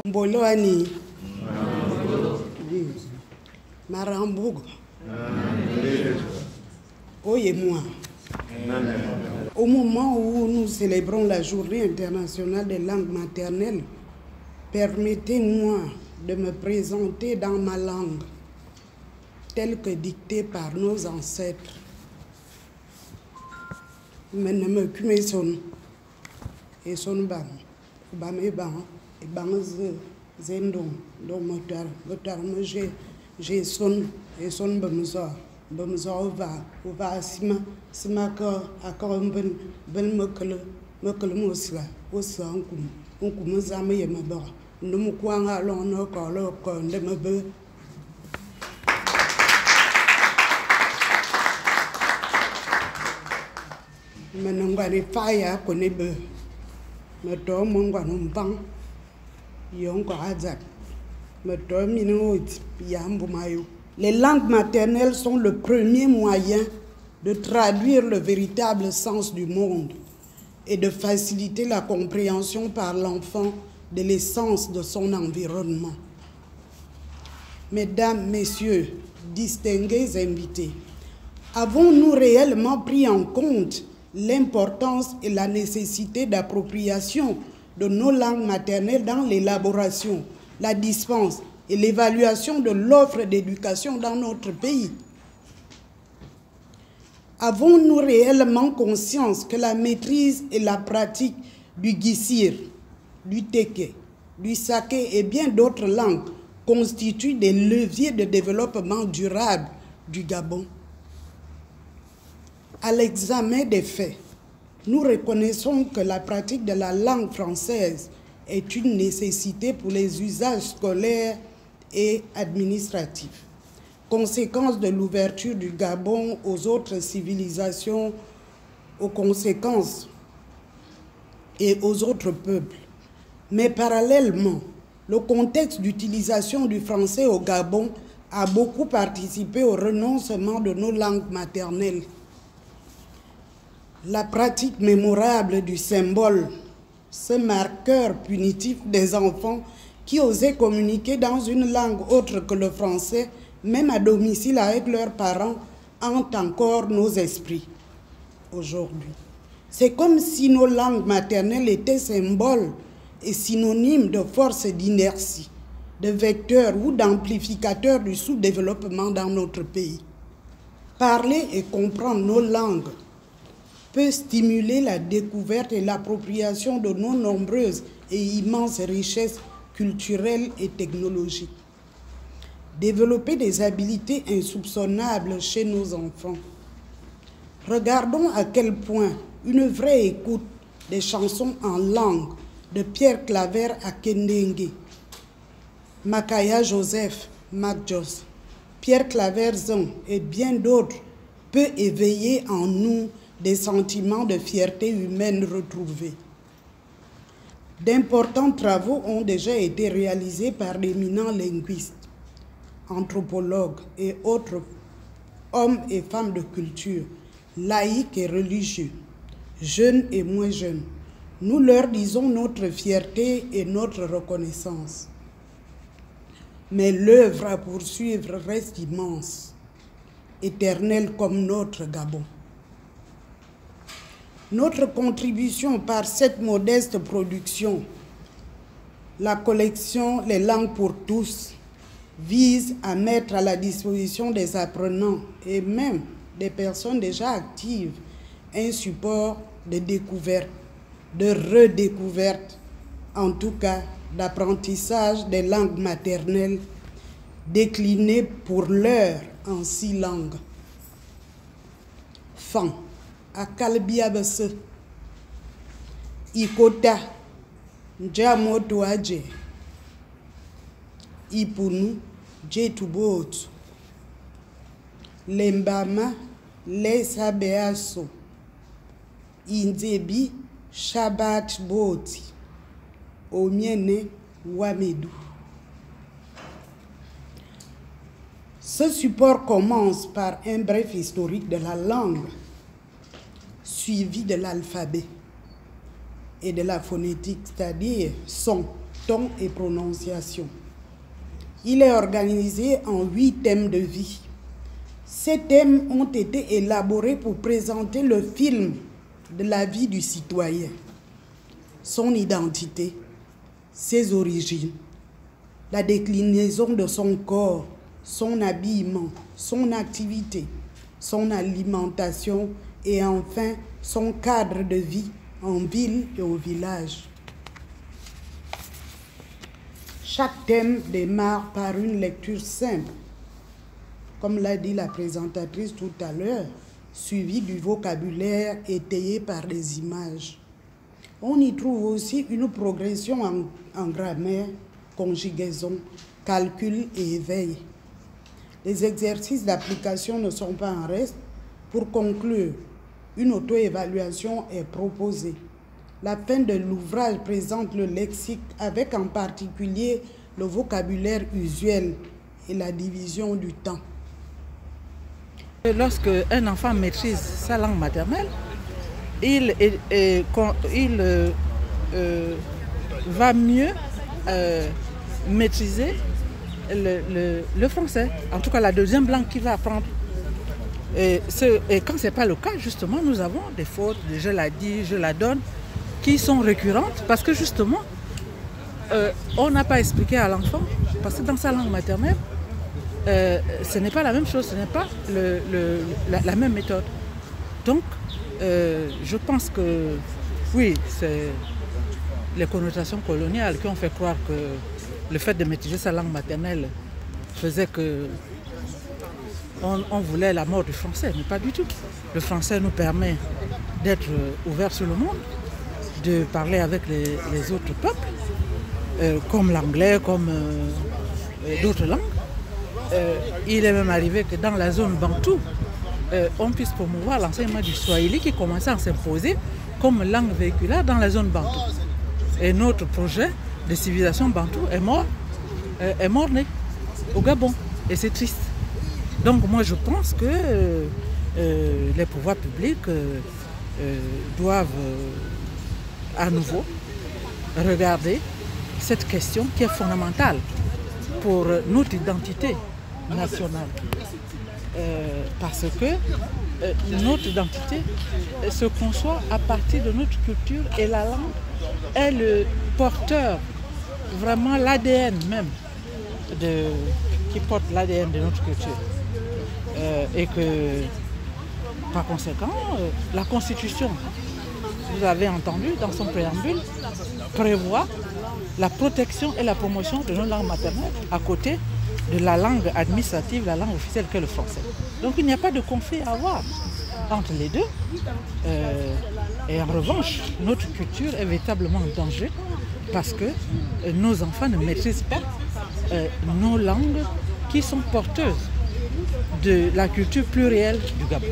Mboloani. Marambogo. Oyez-moi. Au moment où nous célébrons la Journée internationale des langues maternelles, permettez-moi de me présenter dans ma langue, telle que dictée par nos ancêtres. Meneme kume son et son bam et bang zendon do motar j'ai son et son bamzo va sima ka akon ben mokle mosla osa onkum zame yema ba ndum kwanga lo no ko ndeme be menangwani faya konebe meto mongwanu mpang yonko azak meto minoti yambu mayo. Les langues maternelles sont le premier moyen de traduire le véritable sens du monde et de faciliter la compréhension par l'enfant de l'essence de son environnement. Mesdames, Messieurs, distingués invités, avons-nous réellement pris en compte l'importance et la nécessité d'appropriation de nos langues maternelles dans l'élaboration, la dispense et l'évaluation de l'offre d'éducation dans notre pays? Avons-nous réellement conscience que la maîtrise et la pratique du Gisir, du Teke, du Saké et bien d'autres langues constituent des leviers de développement durable du Gabon? À l'examen des faits, nous reconnaissons que la pratique de la langue française est une nécessité pour les usages scolaires et administratifs, conséquence de l'ouverture du Gabon aux autres civilisations, aux conséquences et aux autres peuples. Mais parallèlement, le contexte d'utilisation du français au Gabon a beaucoup participé au renoncement de nos langues maternelles. La pratique mémorable du symbole, ce marqueur punitif des enfants qui osaient communiquer dans une langue autre que le français, même à domicile avec leurs parents, hante encore nos esprits aujourd'hui. C'est comme si nos langues maternelles étaient symboles et synonymes de force d'inertie, de vecteurs ou d'amplificateurs du sous-développement dans notre pays. Parler et comprendre nos langues peut stimuler la découverte et l'appropriation de nos nombreuses et immenses richesses culturelles et technologiques. Développer des habiletés insoupçonnables chez nos enfants. Regardons à quel point une vraie écoute des chansons en langue de Pierre Claver à Kendenge, Makaya Joseph, Macjos, Pierre Claver Zon et bien d'autres peut éveiller en nous des sentiments de fierté humaine retrouvés. D'importants travaux ont déjà été réalisés par d'éminents linguistes, anthropologues et autres hommes et femmes de culture, laïcs et religieux, jeunes et moins jeunes. Nous leur disons notre fierté et notre reconnaissance. Mais l'œuvre à poursuivre reste immense, éternelle comme notre Gabon. Notre contribution par cette modeste production, la collection Les langues pour tous, vise à mettre à la disposition des apprenants et même des personnes déjà actives un support de découverte, de redécouverte, en tout cas d'apprentissage des langues maternelles déclinées pour l'heure en 6 langues. Fan. Akalbiabese, Ikota, Njamotoaje, Ipunu, Jetubot, Lembama, Lesabeaso, Inzebi, Shabat Boti, Omiene, Wamedou. Ce support commence par un bref historique de la langue, suivi de l'alphabet et de la phonétique, c'est-à-dire son, ton et prononciation. Il est organisé en 8 thèmes de vie. Ces thèmes ont été élaborés pour présenter le film de la vie du citoyen, son identité, ses origines, la déclinaison de son corps, son habillement, son activité, son alimentation et enfin son cadre de vie en ville et au village. Chaque thème démarre par une lecture simple, comme l'a dit la présentatrice tout à l'heure, suivie du vocabulaire étayé par des images. On y trouve aussi une progression en grammaire, conjugaison, calcul et éveil. Les exercices d'application ne sont pas en reste. Pour conclure, une auto-évaluation est proposée. La fin de l'ouvrage présente le lexique avec en particulier le vocabulaire usuel et la division du temps. Lorsque un enfant maîtrise sa langue maternelle, il va mieux maîtriser le français, en tout cas la deuxième langue qu'il va apprendre. Et quand ce n'est pas le cas, justement, nous avons des fautes, je la dis, je la donne, qui sont récurrentes parce que justement, on n'a pas expliqué à l'enfant, parce que dans sa langue maternelle, ce n'est pas la même chose, ce n'est pas la même méthode. Donc, je pense que, oui, c'est les connotations coloniales qui ont fait croire que le fait de maîtriser sa langue maternelle faisait que on voulait la mort du français, mais pas du tout. Le français nous permet d'être ouverts sur le monde, de parler avec les autres peuples, comme l'anglais, comme d'autres langues. Il est même arrivé que dans la zone bantou, on puisse promouvoir l'enseignement du swahili qui commençait à s'imposer comme langue véhiculaire dans la zone bantou. Et notre projet de civilisation bantou est mort-né au Gabon. Et c'est triste. Donc moi je pense que les pouvoirs publics doivent à nouveau regarder cette question qui est fondamentale pour notre identité nationale. Parce que notre identité se conçoit à partir de notre culture et la langue est le porteur, vraiment l'ADN même, qui porte l'ADN de notre culture. Et que, par conséquent, la Constitution, vous avez entendu dans son préambule, prévoit la protection et la promotion de nos langues maternelles à côté de la langue administrative, la langue officielle qu'est le français. Donc il n'y a pas de conflit à avoir entre les deux. Et en revanche, notre culture est véritablement en danger parce que nos enfants ne maîtrisent pas nos langues qui sont porteuses de la culture plurielle du Gabon.